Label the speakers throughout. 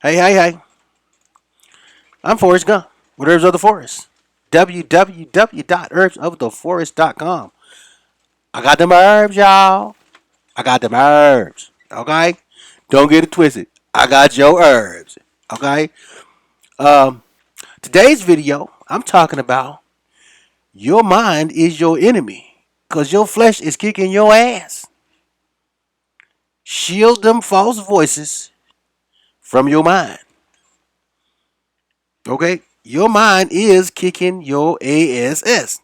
Speaker 1: Hey. I'm Forrest Gump with Herbs of the Forest. www.herbsoftheforest.com. I got them herbs, y'all. I got them herbs. Okay? Don't get it twisted. I got your herbs. Okay? Um, Today's video, I'm talking about your mind is your enemy. Because your flesh is kicking your ass. Shield them false voices from your mind. Okay? Your mind is kicking your ass.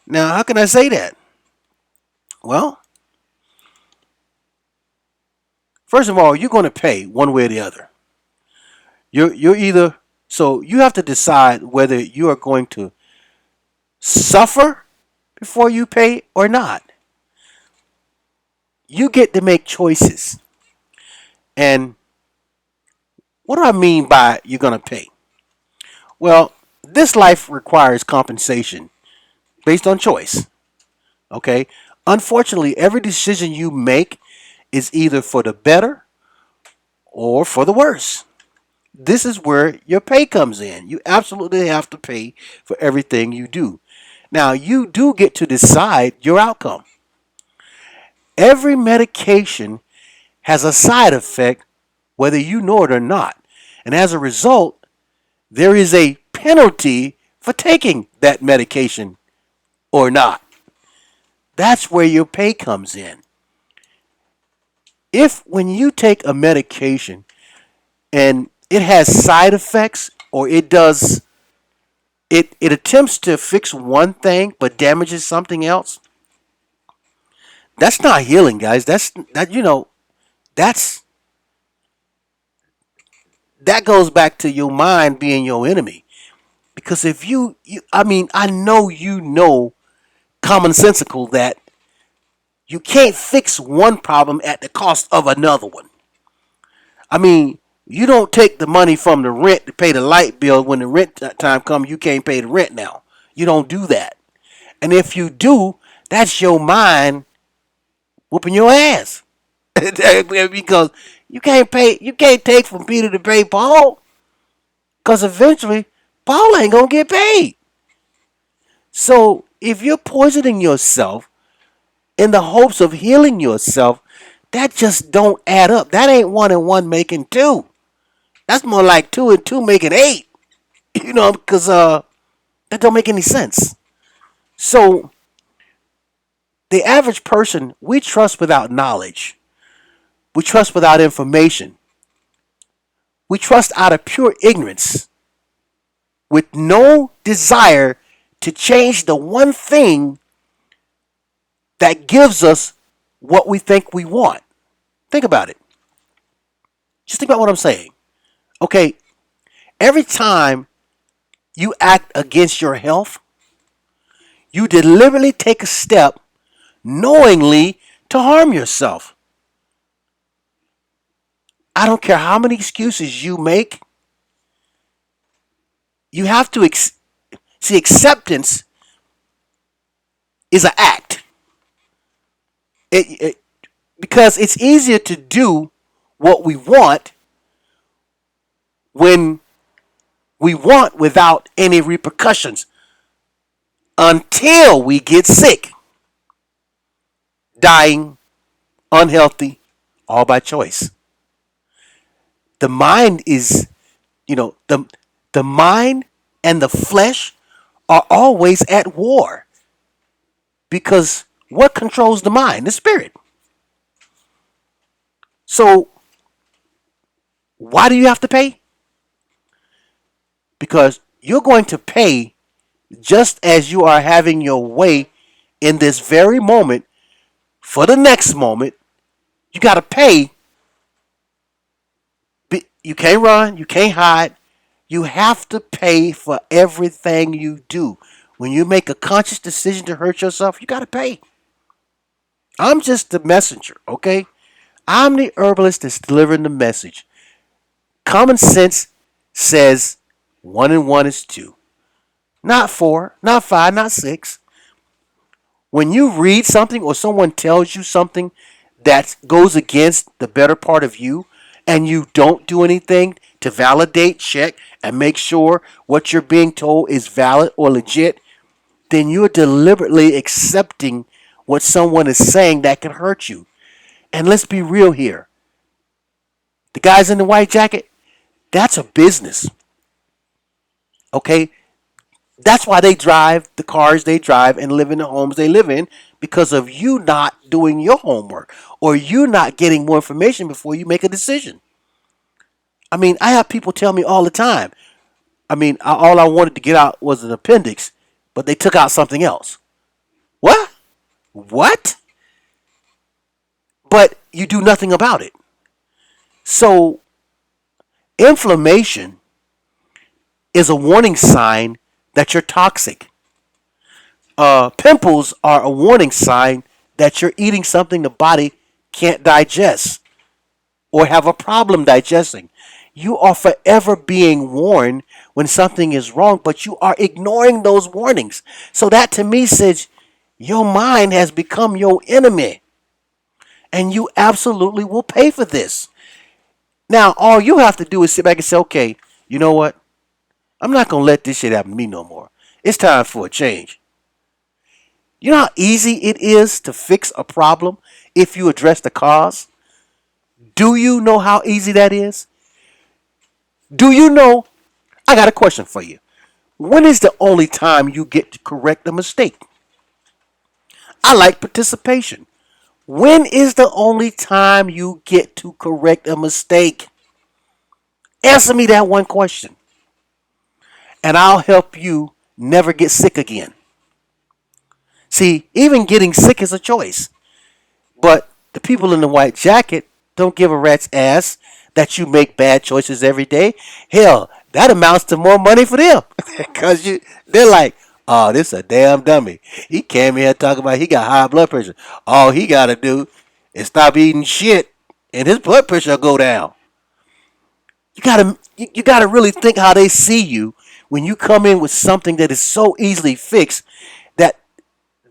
Speaker 1: Now, how can I say that? Well, first of all, you're going to pay one way or the other. You're either so you have to decide whether you are going to suffer before you pay or not. You get to make choices. And what do I mean by you're going to pay? Well, this life requires compensation based on choice. Okay? Unfortunately, every decision you make is either for the better or for the worse. This is where your pay comes in. You absolutely have to pay for everything you do. Now, you do get to decide your outcome. Every medication has a side effect, whether you know it or not. And as a result, there is a penalty for taking that medication or not. That's where your pay comes in. If when you take a medication and it has side effects or it attempts to fix one thing but damages something else, that's not healing, guys. That's that goes back to your mind being your enemy. Because if I know commonsensical that you can't fix one problem at the cost of another one. I mean, you don't take the money from the rent to pay the light bill when the rent time comes. You can't pay the rent now. You don't do that. And if you do, that's your mind whooping your ass. Because you can't take from Peter to pay Paul. Because eventually, Paul ain't going to get paid. So if you're poisoning yourself in the hopes of healing yourself, that just don't add up. That ain't 1 and 1 making 2. That's more like 2 and 2 making 8. Because that don't make any sense. So the average person, we trust without knowledge. We trust without information. We trust out of pure ignorance with no desire to change the one thing that gives us what we think we want. Think about it. Just think about what I'm saying. Okay, every time you act against your health, you deliberately take a step knowingly to harm yourself. I don't care how many excuses you make. You have to see acceptance is an act. Because it's easier to do what we want when we want without any repercussions until we get sick, dying, unhealthy, all by choice. The mind is, the mind and the flesh are always at war. Because what controls the mind? The spirit. So, why do you have to pay? Because you're going to pay just as you are having your way in this very moment for the next moment. You got to pay. You can't run. You can't hide. You have to pay for everything you do. When you make a conscious decision to hurt yourself, you got to pay. I'm just the messenger, okay? I'm the herbalist that's delivering the message. Common sense says 1 and 1 is 2. Not 4, not 5, not 6. When you read something or someone tells you something that goes against the better part of you, and you don't do anything to validate, check, and make sure what you're being told is valid or legit, then you're deliberately accepting what someone is saying that can hurt you. And let's be real here. The guys in the white jacket, that's a business. Okay? That's why they drive the cars they drive and live in the homes they live in, because of you not doing your homework or you not getting more information before you make a decision. I mean, I have people tell me all the time. I mean, all I wanted to get out was an appendix, but they took out something else. What? What? But you do nothing about it. So, inflammation is a warning sign that you're toxic. Pimples are a warning sign that you're eating something the body can't digest or have a problem digesting. You are forever being warned when something is wrong, but you are ignoring those warnings. So that to me says your mind has become your enemy, and you absolutely will pay for this. Now, all you have to do is sit back and say, okay, you know what? I'm not going to let this shit happen to me no more. It's time for a change. You know how easy it is to fix a problem if you address the cause? Do you know how easy that is? Do you know? I got a question for you. When is the only time you get to correct a mistake? I like participation. When is the only time you get to correct a mistake? Answer me that one question, and I'll help you never get sick again. See, even getting sick is a choice. But the people in the white jacket don't give a rat's ass that you make bad choices every day. Hell, that amounts to more money for them. Because they're like, oh, this a damn dummy. He came here talking about he got high blood pressure. All he got to do is stop eating shit and his blood pressure will go down. You gotta really think how they see you when you come in with something that is so easily fixed that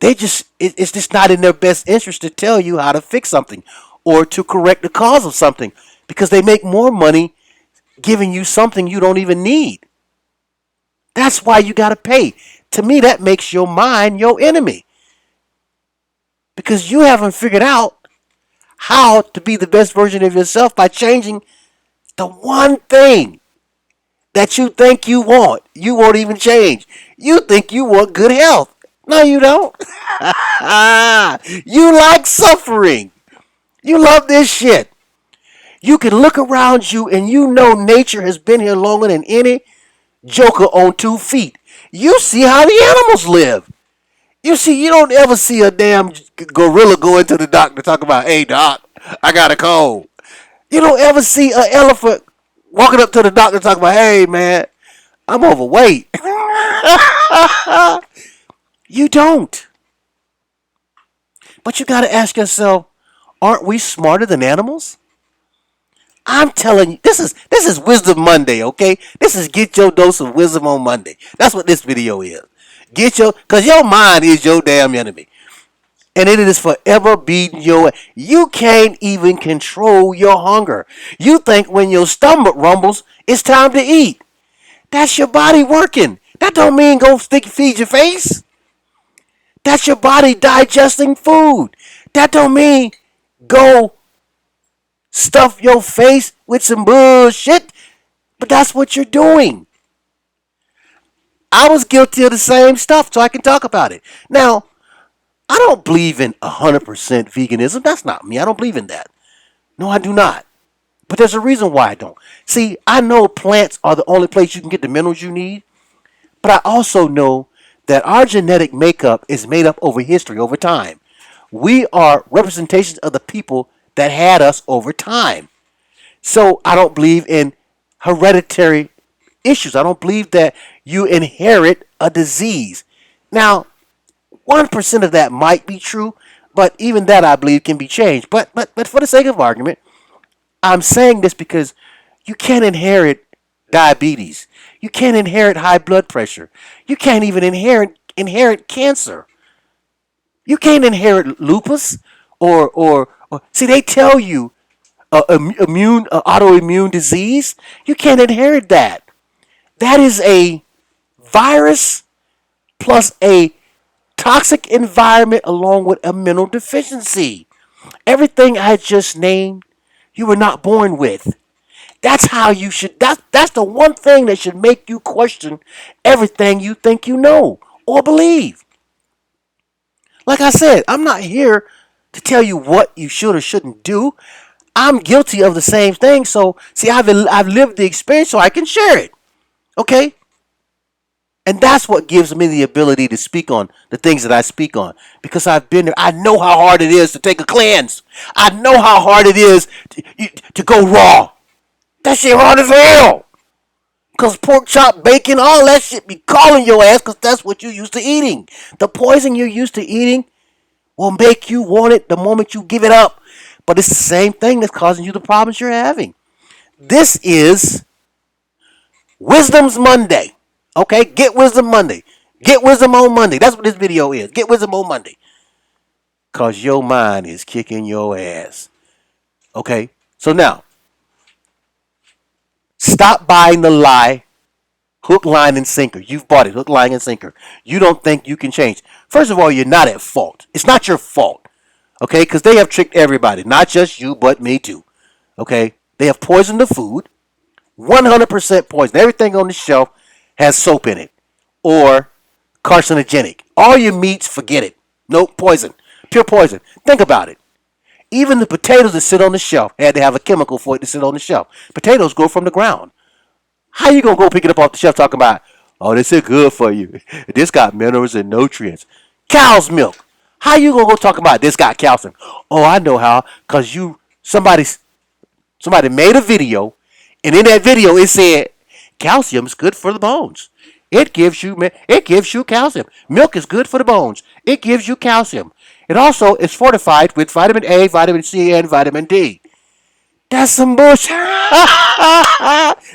Speaker 1: it's just not in their best interest to tell you how to fix something or to correct the cause of something, because they make more money giving you something you don't even need. That's why you got to pay. To me, that makes your mind your enemy, because you haven't figured out how to be the best version of yourself by changing the one thing that you think you want. You won't even change. You think you want good health. No, you don't. You like suffering. You love this shit. You can look around you and you know nature has been here longer than any joker on 2 feet. You see how the animals live. You don't ever see a damn gorilla go into the doctor talk about, hey doc, I got a cold. You don't ever see an elephant walking up to the doctor talking about, hey man, I'm overweight. You don't. But you got to ask yourself, aren't we smarter than animals? I'm telling you, this is Wisdom Monday, okay? This is Get Your Dose of Wisdom on Monday. That's what this video is. Because your mind is your damn enemy. And it is forever beating your... You can't even control your hunger. You think when your stomach rumbles, it's time to eat. That's your body working. That don't mean go feed your face. That's your body digesting food. That don't mean go stuff your face with some bullshit. But that's what you're doing. I was guilty of the same stuff, so I can talk about it. Now, I don't believe in 100% veganism. That's not me. I don't believe in that. No, I do not. But there's a reason why I don't. See, I know plants are the only place you can get the minerals you need. But I also know that our genetic makeup is made up over history, over time. We are representations of the people that had us over time. So I don't believe in hereditary issues. I don't believe that you inherit a disease. Now, 1% of that might be true, but even that I believe can be changed. But for the sake of argument, I'm saying this because you can't inherit diabetes. You can't inherit high blood pressure. You can't even inherit cancer. You can't inherit lupus or see, they tell you autoimmune disease. You can't inherit that. That is a virus plus a toxic environment along with a mineral deficiency. Everything I just named, you were not born with. That's how you should. That's the one thing that should make you question everything you think you know or believe. Like I said, I'm not here to tell you what you should or shouldn't do. I'm guilty of the same thing. So, see, I've lived the experience so I can share it. Okay? And that's what gives me the ability to speak on the things that I speak on. Because I've been there. I know how hard it is to take a cleanse. I know how hard it is to go raw. That shit hard as hell. Because pork chop, bacon, all that shit be calling your ass because that's what you're used to eating. The poison you're used to eating will make you want it the moment you give it up. But it's the same thing that's causing you the problems you're having. This is Wisdom's Monday. Okay? Get Wisdom Monday. Get Wisdom on Monday. That's what this video is. Get Wisdom on Monday. Because your mind is kicking your ass. Okay? So now, stop buying the lie. Hook, line, and sinker. You've bought it. Hook, line, and sinker. You don't think you can change. First of all, you're not at fault. It's not your fault. Okay? Because they have tricked everybody. Not just you, but me too. Okay? They have poisoned the food. 100% poison. Everything on the shelf has soap in it. Or carcinogenic. All your meats, forget it. Nope, poison. Pure poison. Think about it. Even the potatoes that sit on the shelf had to have a chemical for it to sit on the shelf. Potatoes grow from the ground. How you going to go pick it up off the shelf talking about, oh, this is good for you. This got minerals and nutrients. Cow's milk. How you going to go talk about this got calcium? Oh, I know how. Because somebody made a video, and in that video it said, calcium is good for the bones. It gives you calcium. Milk is good for the bones. It gives you calcium. It also is fortified with vitamin A, vitamin C, and vitamin D. That's some bullshit.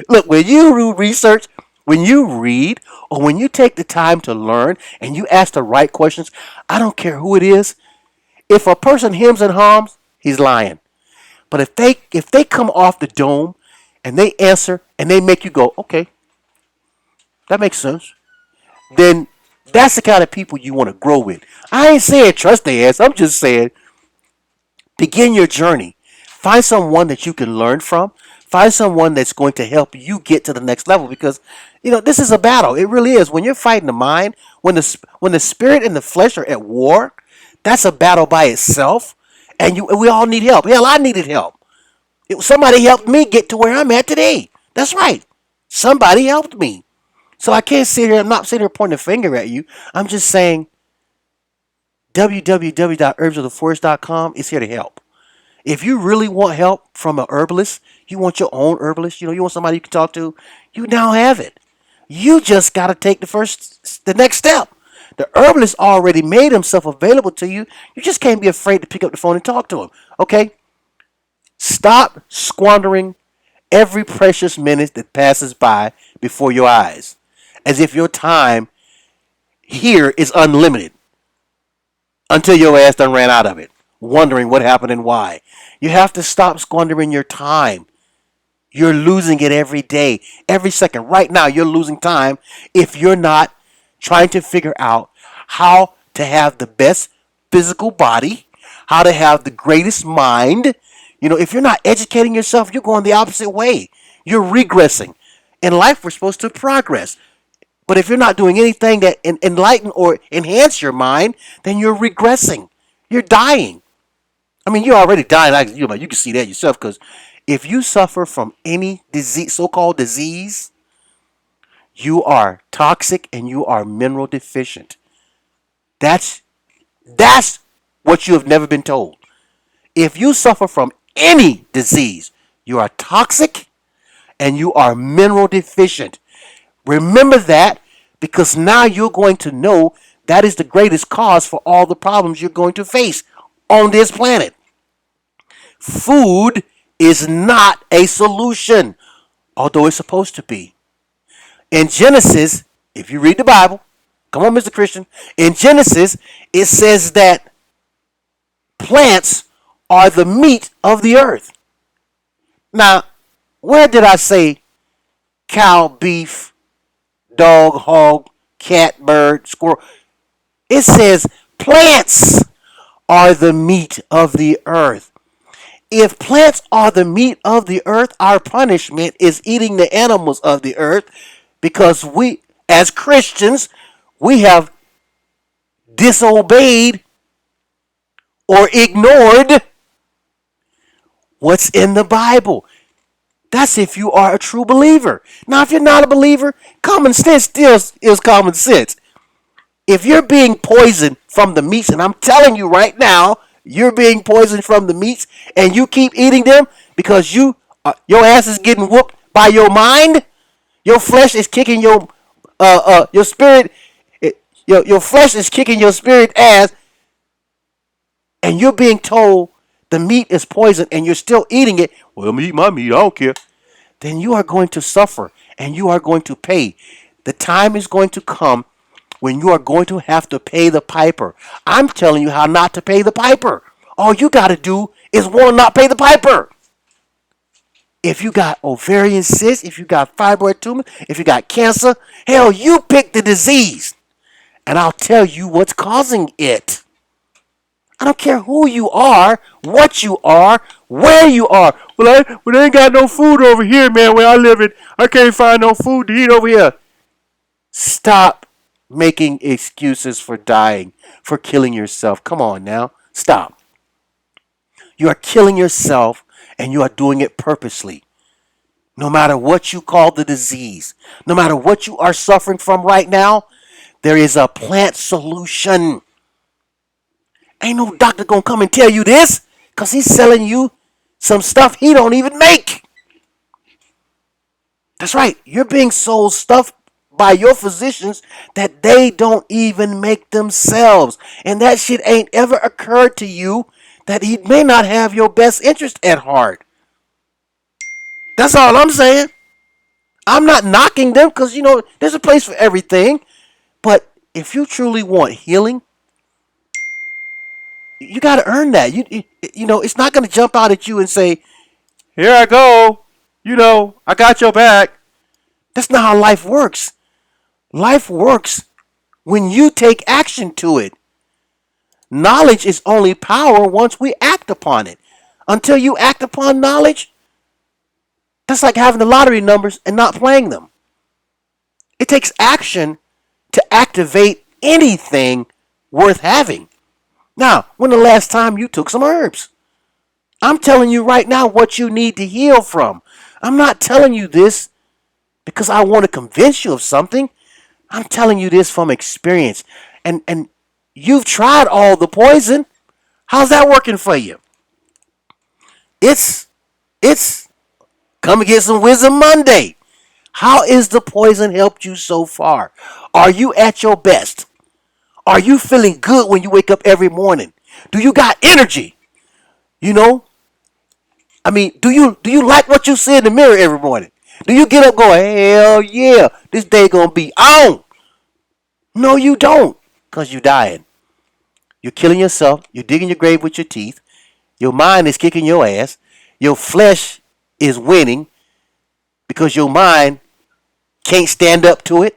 Speaker 1: Look, when you do research, when you read, or when you take the time to learn and you ask the right questions, I don't care who it is. If a person hems and hums, he's lying. But if they come off the dome and they answer and they make you go, okay, that makes sense, then that's the kind of people you want to grow with. I ain't saying trust their ass. I'm just saying begin your journey. Find someone that you can learn from. Find someone that's going to help you get to the next level because, this is a battle. It really is. When you're fighting the mind, when the spirit and the flesh are at war, that's a battle by itself. And we all need help. Hell, I needed help. Somebody helped me get to where I'm at today. That's right. Somebody helped me. So I can't sit here. I'm not sitting here pointing a finger at you. I'm just saying www.herbsoftheforest.com is here to help. If you really want help from an herbalist, you want your own herbalist, you want somebody you can talk to, you now have it. You just got to take the next step. The herbalist already made himself available to you. You just can't be afraid to pick up the phone and talk to him. Okay? Stop squandering every precious minute that passes by before your eyes, as if your time here is unlimited until your ass done ran out of it, wondering what happened and why. You have to stop squandering your time. You're losing it every day, every second. Right now, you're losing time if you're not trying to figure out how to have the best physical body, how to have the greatest mind. If you're not educating yourself, you're going the opposite way. You're regressing. In life, we're supposed to progress. But if you're not doing anything that enlighten or enhance your mind, then you're regressing. You're dying. I mean, you're already dying. You can see that yourself because if you suffer from any disease, so-called disease, you are toxic and you are mineral deficient. That's what you have never been told. If you suffer from any disease, you are toxic and you are mineral deficient. Remember that because now you're going to know that is the greatest cause for all the problems you're going to face on this planet. Food is not a solution, although it's supposed to be. In Genesis, if you read the Bible, come on, Mr. Christian, in Genesis, it says that plants are the meat of the earth. Now, where did I say cow, beef, dog, hog, cat, bird, squirrel? It says plants are the meat of the earth. If plants are the meat of the earth, our punishment is eating the animals of the earth because we, as Christians, we have disobeyed or ignored what's in the Bible. That's if you are a true believer. Now, if you're not a believer, common sense still is common sense. If you're being poisoned from the meats, and I'm telling you right now, you're being poisoned from the meats, and you keep eating them because your ass is getting whooped by your mind. Your flesh is kicking your spirit. Your flesh is kicking your spirit ass, and you're being told the meat is poison, and you're still eating it. Well, I'm eat my meat. I don't care. Then you are going to suffer, and you are going to pay. The time is going to come when you are going to have to pay the piper. I'm telling you how not to pay the piper. All you got to do is want to not pay the piper. If you got ovarian cysts, if you got fibroid tumor, if you got cancer, hell, you pick the disease. And I'll tell you what's causing it. I don't care who you are, what you are, where you are. Well, I ain't got no food over here, man, where I live. I can't find no food to eat over here. Stop making excuses for dying, for killing yourself. Come on now. Stop. You are killing yourself, and you are doing it purposely. No matter what you call the disease, no matter what you are suffering from right now, there is a plant solution. Ain't no doctor gonna come and tell you this because he's selling you some stuff he don't even make. That's right. You're being sold stuff by your physicians that they don't even make themselves. And that shit ain't ever occurred to you that he may not have your best interest at heart. That's all I'm saying. I'm not knocking them because, there's a place for everything. But if you truly want healing, you got to earn that. It's not going to jump out at you and say, here I go. I got your back. That's not how life works. Life works when you take action to it. Knowledge is only power once we act upon it. Until you act upon knowledge, that's like having the lottery numbers and not playing them. It takes action to activate anything worth having. Now, when the last time you took some herbs? I'm telling you right now what you need to heal from. I'm not telling you this because I want to convince you of something. I'm telling you this from experience. And you've tried all the poison. How's that working for you? It's come and get some wisdom Monday. How is the poison helped you so far? Are you at your best? Are you feeling good when you wake up every morning? Do you got energy? Do you like what you see in the mirror every morning? Do you get up going, hell yeah, this day gonna be on? No, you don't, because you're dying. You're killing yourself. You're digging your grave with your teeth. Your mind is kicking your ass. Your flesh is winning because your mind can't stand up to it.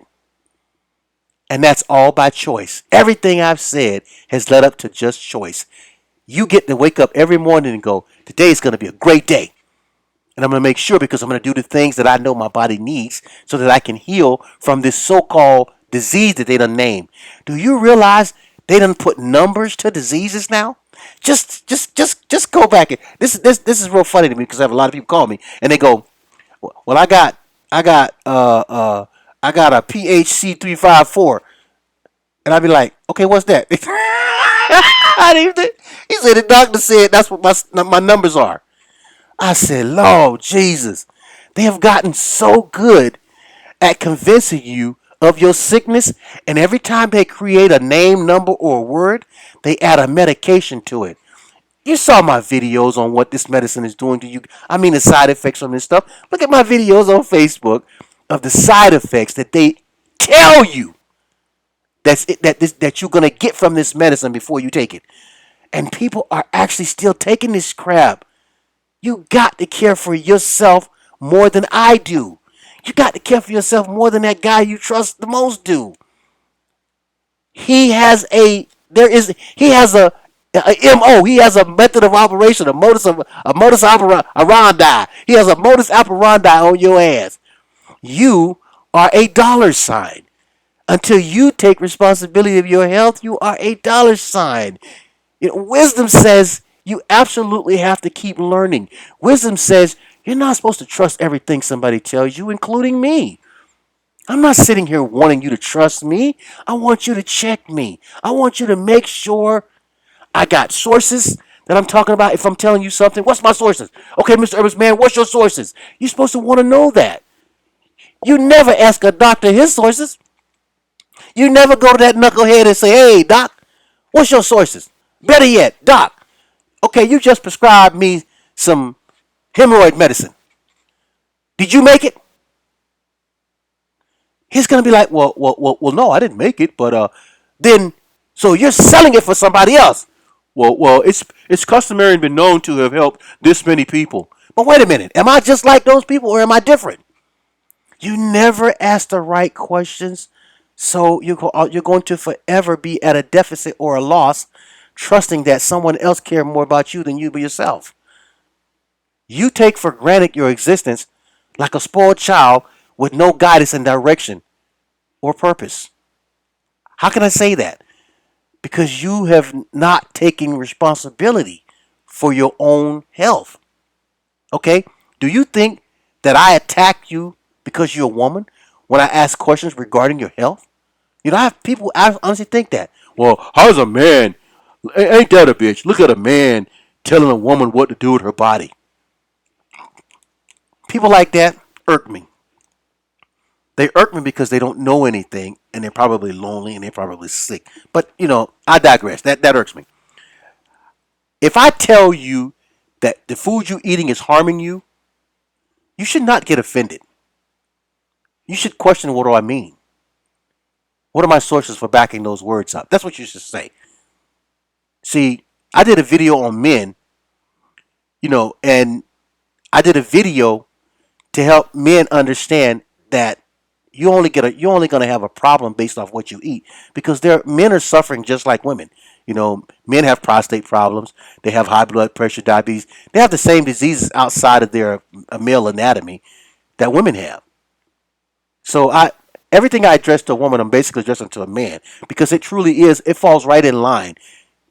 Speaker 1: And that's all by choice. Everything I've said has led up to just choice. You get to wake up every morning and go, today is going to be a great day. And I'm going to make sure because I'm going to do the things that I know my body needs so that I can heal from this so-called disease that they done named. Do you realize they done put numbers to diseases now? Just go back. This is real funny to me because I have a lot of people call me and they go, well, I got a PHC 354, and I'd be like, okay, what's that? He said the doctor said that's what my numbers are. I said, Lord Jesus, they have gotten so good at convincing you of your sickness, and every time they create a name, number, or a word, they add a medication to it. You saw my videos on what this medicine is doing to you. The side effects from this stuff. Look at my videos on Facebook of the side effects that they tell you that you're going to get from this medicine before you take it. And people are actually still taking this crap You got to care for yourself more than I do. You got to care for yourself more than that guy you trust the most do. He has a there is he has a MO. He has a method of operation, a modus operandi. He has a modus operandi on your ass. You are a dollar sign. Until you take responsibility of your health, you are a dollar sign. Wisdom says you absolutely have to keep learning. Wisdom says you're not supposed to trust everything somebody tells you, including me. I'm not sitting here wanting you to trust me. I want you to check me. I want you to make sure I got sources that I'm talking about. If I'm telling you something, what's my sources? Okay, Mr. Herbs, man, what's your sources? You're supposed to want to know that. You never ask a doctor his sources. You never go to that knucklehead and say, hey, doc, what's your sources? Better yet, doc, okay, you just prescribed me some hemorrhoid medicine. Did you make it? He's gonna be like, well, no, I didn't make it, but then, so you're selling it for somebody else. Well, it's customary and been known to have helped this many people. But wait a minute, am I just like those people, or am I different? You never ask the right questions, so you're going to forever be at a deficit or a loss, trusting that someone else cares more about you than you by yourself. You take for granted your existence like a spoiled child with no guidance and direction or purpose. How can I say that? Because you have not taken responsibility for your own health. Okay? Do you think that I attack you because you're a woman when I ask questions regarding your health? I have people honestly think that. Well, how's a man? Ain't that a bitch? Look at a man telling a woman what to do with her body. People like that irk me. They irk me because they don't know anything and they're probably lonely and they're probably sick. But, I digress. That irks me. If I tell you that the food you're eating is harming you, you should not get offended. You should question, what do I mean? What are my sources for backing those words up? That's what you should say. See, I did a video on men, and I did a video to help men understand that you're only gonna have a problem based off what you eat, because men are suffering just like women. Men have prostate problems, they have high blood pressure, diabetes. They have the same diseases outside of their male anatomy that women have. So everything I address to a woman, I'm basically addressing to a man, because it truly is. It falls right in line.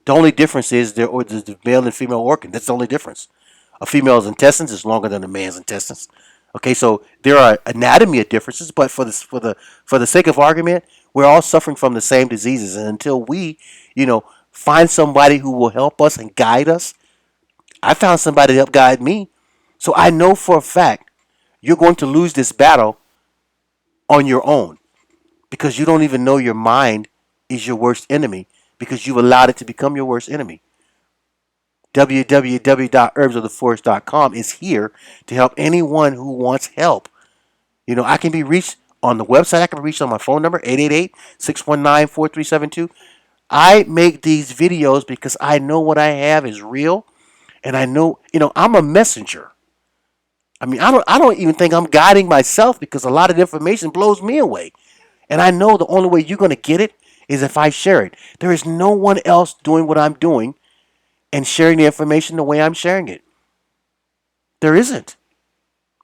Speaker 1: The only difference is the male and female organ. That's the only difference. A female's intestines is longer than a man's intestines. Okay, so there are anatomy differences, but for the sake of argument, we're all suffering from the same diseases, and until we, find somebody who will help us and guide us. I found somebody to help guide me, so I know for a fact you're going to lose this battle on your own, because you don't even know your mind is your worst enemy, because you've allowed it to become your worst enemy. www.herbsoftheforest.com is here to help anyone who wants help. I can be reached on the website. I can be reached on my phone number, 888-619-4372. I make these videos because I know what I have is real, and I know, I'm a messenger. I mean, I don't even think I'm guiding myself, because a lot of information blows me away. And I know the only way you're going to get it is if I share it. There is no one else doing what I'm doing and sharing the information the way I'm sharing it. There isn't.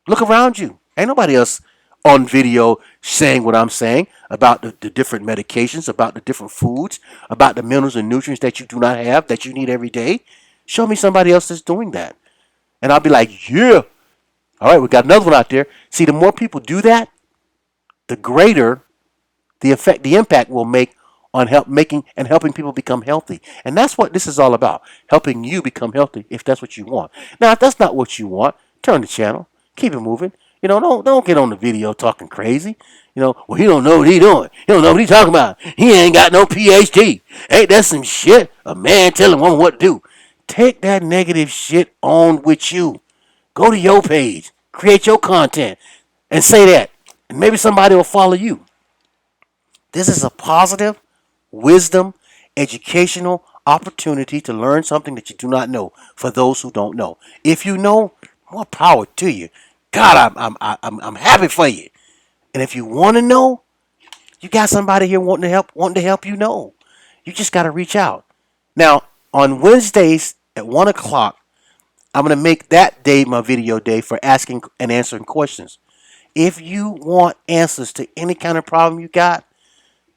Speaker 1: Look around you. Ain't nobody else on video saying what I'm saying about the different medications, about the different foods, about the minerals and nutrients that you do not have, that you need every day. Show me somebody else that's doing that. And I'll be like, yeah. All right, we got another one out there. See, the more people do that, the greater the impact will make on helping people become healthy. And that's what this is all about, helping you become healthy if that's what you want. Now, if that's not what you want, turn the channel, keep it moving. Don't get on the video talking crazy. Well, he don't know what he doing. He don't know what he talking about. He ain't got no PhD. Ain't that some shit? A man telling a woman what to do. Take that negative shit on with you. Go to your page, create your content, and say that. And maybe somebody will follow you. This is a positive, wisdom, educational, opportunity to learn something that you do not know. For those who don't know, if you know, more power to you. God, I'm happy for you. And if you want to know, you got somebody here wanting to help you know. You just got to reach out. Now, on Wednesdays at 1 o'clock, I'm going to make that day my video day for asking and answering questions. If you want answers to any kind of problem you got,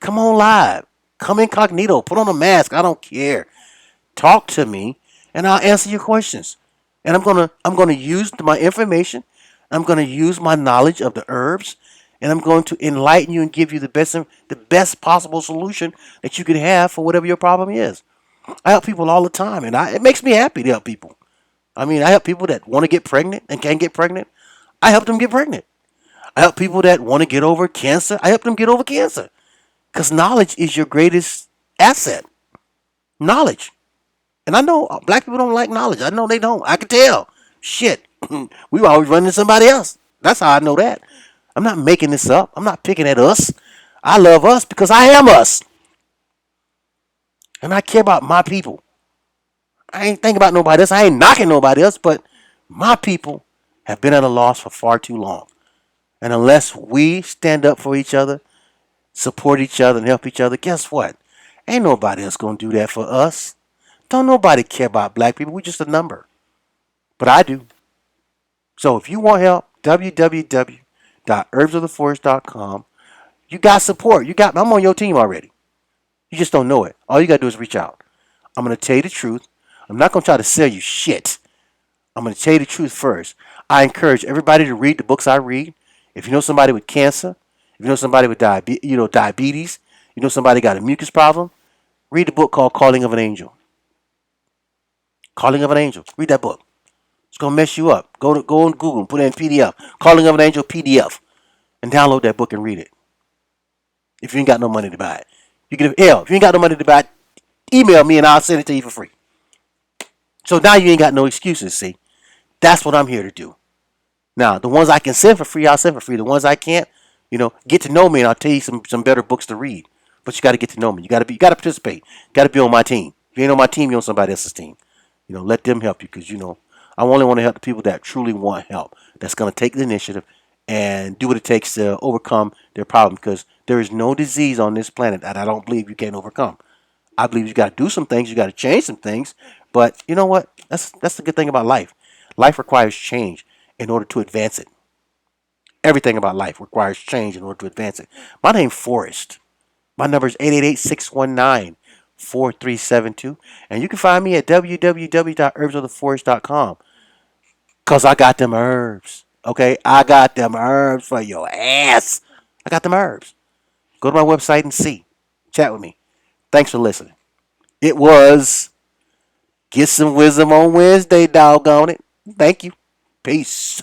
Speaker 1: come on live. Come incognito. Put on a mask. I don't care. Talk to me, and I'll answer your questions. And I'm gonna use my information. I'm gonna use my knowledge of the herbs, and I'm going to enlighten you and give you the best possible solution that you can have for whatever your problem is. I help people all the time, and it makes me happy to help people. I mean, I help people that want to get pregnant and can't get pregnant. I help them get pregnant. I help people that want to get over cancer. I help them get over cancer. Because knowledge is your greatest asset. Knowledge. And I know black people don't like knowledge. I know they don't. I can tell. Shit. We were always running to somebody else. That's how I know that. I'm not making this up. I'm not picking at us. I love us because I am us. And I care about my people. I ain't thinking about nobody else. I ain't knocking nobody else, but my people have been at a loss for far too long. And unless we stand up for each other, support each other, and help each other, guess what? Ain't nobody else gonna do that for us. Don't nobody care about black people. We just a number. But I do. So if you want help, www.herbsoftheforest.com. You got support. I'm on your team already. You just don't know it. All you gotta do is reach out. I'm gonna tell you the truth. I'm not gonna try to sell you shit. I'm gonna tell you the truth first. I encourage everybody to read the books I read. If you know somebody with cancer, if you know somebody with diabetes, you know somebody got a mucus problem, read the book called Calling of an Angel. Calling of an Angel. Read that book. It's gonna mess you up. Go on Google and put in PDF. Calling of an Angel PDF. And download that book and read it. If you ain't got no money to buy it. If you ain't got no money to buy it, email me and I'll send it to you for free. So now you ain't got no excuses, see? That's what I'm here to do. Now, the ones I can send for free, I'll send for free. The ones I can't, get to know me and I'll tell you some better books to read. But you got to get to know me. You got to participate. You got to be on my team. If you ain't on my team, you're on somebody else's team. Let them help you because, I only want to help the people that truly want help. That's going to take the initiative and do what it takes to overcome their problem because there is no disease on this planet that I don't believe you can overcome. I believe you got to do some things. You got to change some things. But you know what? That's the good thing about life. Life requires change in order to advance it. Everything about life requires change in order to advance it. My name's Forrest. My number is 888-619-4372. And you can find me at www.herbsoftheforest.com. Because I got them herbs. Okay? I got them herbs for your ass. I got them herbs. Go to my website and see. Chat with me. Thanks for listening. It was Get Some Wisdom on Wednesday, doggone it. Thank you. Peace.